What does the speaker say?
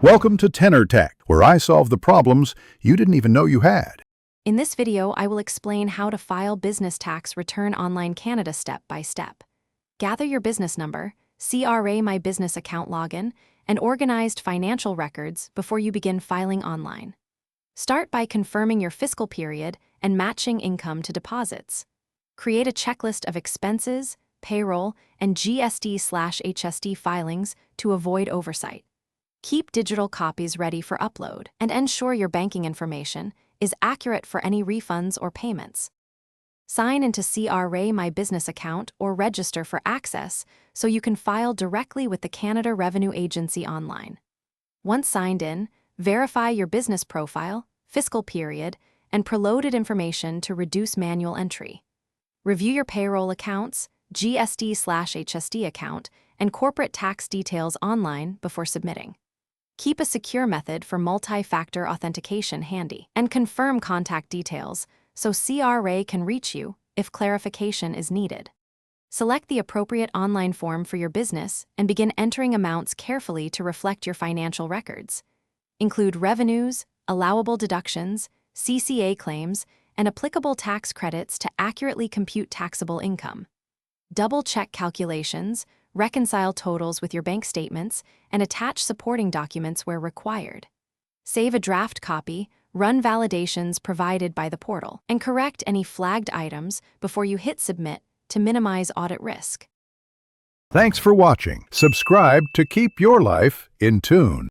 Welcome to Tenor Tech, where I solve the problems you didn't even know you had. In this video, I will explain how to file business tax return online Canada step by step. Gather your business number, CRA My Business account login, and organized financial records before you begin filing online. Start by confirming your fiscal period and matching income to deposits. Create a checklist of expenses, payroll, and GST/HST filings to avoid oversight. Keep digital copies ready for upload and ensure your banking information is accurate for any refunds or payments. Sign into CRA My Business account or register for access so you can file directly with the Canada Revenue Agency online. Once signed in, verify your business profile, fiscal period, and preloaded information to reduce manual entry. Review your payroll accounts, GST/HST account, and corporate tax details online before submitting. Keep a secure method for multi-factor authentication handy, and confirm contact details so CRA can reach you if clarification is needed. Select the appropriate online form for your business and begin entering amounts carefully to reflect your financial records. Include revenues, allowable deductions, CCA claims, and applicable tax credits to accurately compute taxable income. Double-check calculations, reconcile totals with your bank statements, and attach supporting documents where required. Save a draft copy, run validations provided by the portal, and correct any flagged items before you hit submit to minimize audit risk. Thanks for watching. Subscribe to keep your life in tune.